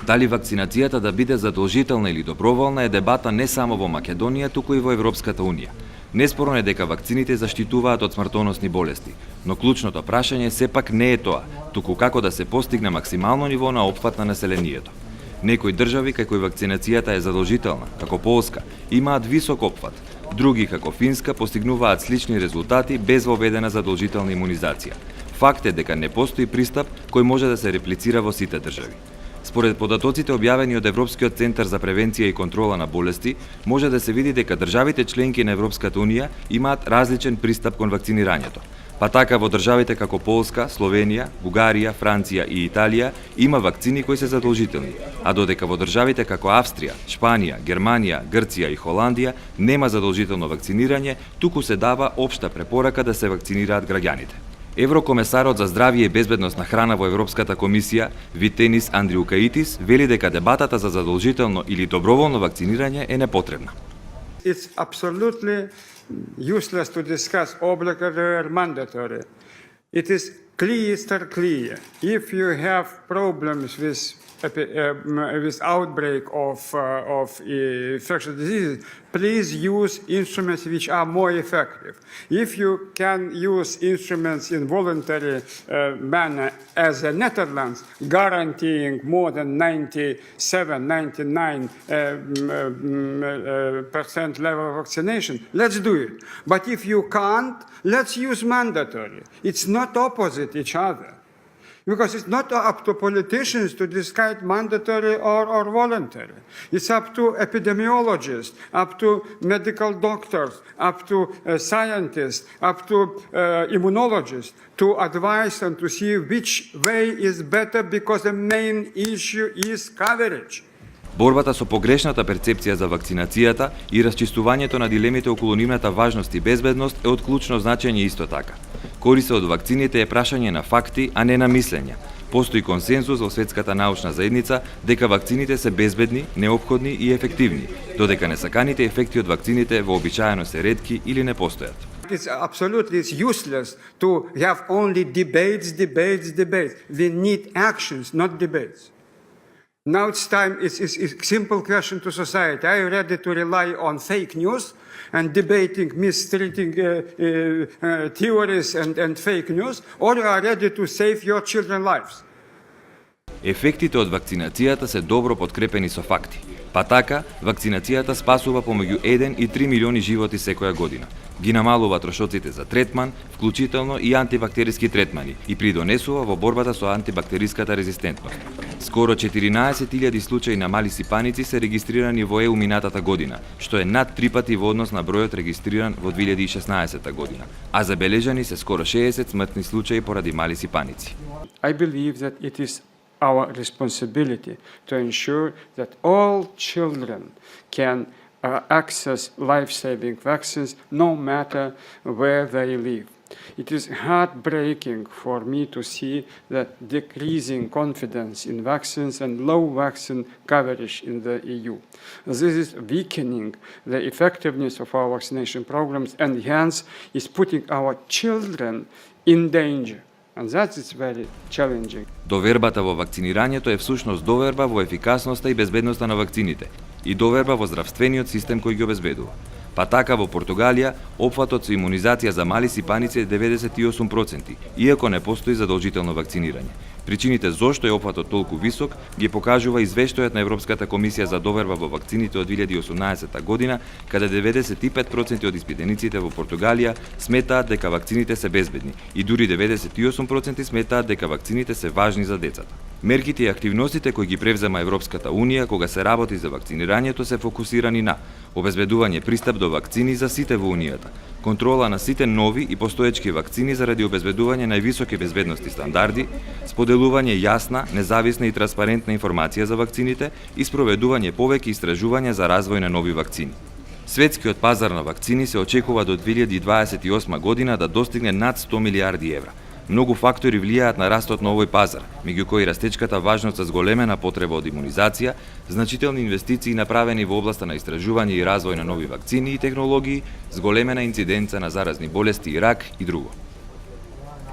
Дали вакцинацијата да биде задолжителна или доброволна е дебата не само во Македонија, туку и во Европската Унија. Неспорно е дека вакцините заштитуваат од смртоносни болести, но клучното прашање сепак не е тоа, туку како да се постигне максимално ниво на опфат на населението. Некои држави кај кои вакцинацијата е задолжителна, како Полска, имаат висок опфат, други како Финска постигнуваат слични резултати без воведена задолжителна имунизација. Факт е дека не постои пристап кој може да се реплицира во сите држави. Според податоците објавени од Европскиот центар за превенција и контрола на болести, може да се види дека државите членки на Европската Унија имаат различен пристап кон вакцинирањето. Па така во државите како Полска, Словенија, Бугарија, Франција и Италија има вакцини кои се задолжителни, а додека во државите како Австрија, Шпанија, Германија, Грција и Холандија нема задолжително вакцинирање, туку се дава општа препорака да се вакцинираат граѓаните. Еврокомесарот за здравје и безбедност на храна во Европската комисија Витенис Андриукаитис вели дека дебатата за задолжително или доброволно вакцинирање е непотребна. It's absolutely useless to discuss obligatory or mandatory. It is crystal clear. If you have problems with outbreak of infectious diseases, please use instruments which are more effective. If you can use instruments in voluntary manner, as the Netherlands, guaranteeing more than 99% level of vaccination, let's do it. But if you can't, let's use mandatory. It's not opposite each other. Because it's not up to politicians to decide mandatory or voluntary. It's up to epidemiologists, up to medical doctors, up to scientists, up to immunologists to advise and to see which way is better, because the main issue is coverage. Борбата со погрешната перцепција за вакцинацијата и расчистувањето на дилемите околу нивната важност и безбедност е од клучно значење исто така. Користа од вакцините е прашање на факти, а не на мислења. Постои консензус во светската научна заедница дека вакцините се безбедни, неопходни и ефективни, додека несаканите ефекти од вакцините вообичаено се ретки или не постојат. It's absolutely useless to have only debates. We need actions, not debates. Now it's time, it's a simple question to society. Are you ready to rely on fake news and debating, mistreating theories and fake news, or you are ready to save your children's lives? Ефектите од вакцинацијата се добро подкрепени со факти. Па така, вакцинацијата спасува помеѓу 1 и 3 милиони животи секоја година. Ги намалува трошоците за третман, вклучително и антибактериски третмани, и придонесува во борбата со антибактериската резистентност. Скоро 14.000 случаи на мали сипаници се регистрирани во ЕУ минатата година, што е над 3 пати во однос на бројот регистриран во 2016 година, а забележани се скоро 60 смртни случаи поради мали сипаници. I believe that it is our responsibility to ensure that all children can access life-saving vaccines no matter where they live. It is heartbreaking for me to see that decreasing confidence in vaccines and low vaccine coverage in the EU. This is weakening the effectiveness of our vaccination programs and hence is putting our children in danger. And that is very challenging. Довербата во вакцинирањето е всушност доверба во ефикасноста и безбедноста на вакцините и доверба во здравствениот систем кој ги обезбедува. Па така во Португалија опфатот со имунизација за мали сипаници е 98%, иако не постои задолжително вакцинирање. Причините зошто е опфатот толку висок ги покажува извештајот на Европската комисија за доверба во вакцините од 2018 година, каде 95% од испитениците во Португалија сметаат дека вакцините се безбедни и дури 98% сметаат дека вакцините се важни за децата. Мерките и активностите кои ги превзема Европската Унија кога се работи за вакцинирањето се фокусирани на обезбедување пристап до вакцини за сите во Унијата, контрола на сите нови и постоечки вакцини заради обезбедување највисоки безбедности стандарди, споделување јасна, независна и транспарентна информација за вакцините и спроведување повеќе истражувања за развој на нови вакцини. Светскиот пазар на вакцини се очекува до 2028 година да достигне над 100 милиарди евра. Многу фактори влијаат на растот на овој пазар, меѓу кои растечката важност за зголемена потреба од имунизација, значителни инвестиции направени во областа на истражување и развој на нови вакцини и технологии, зголемена инциденца на заразни болести и рак и друго.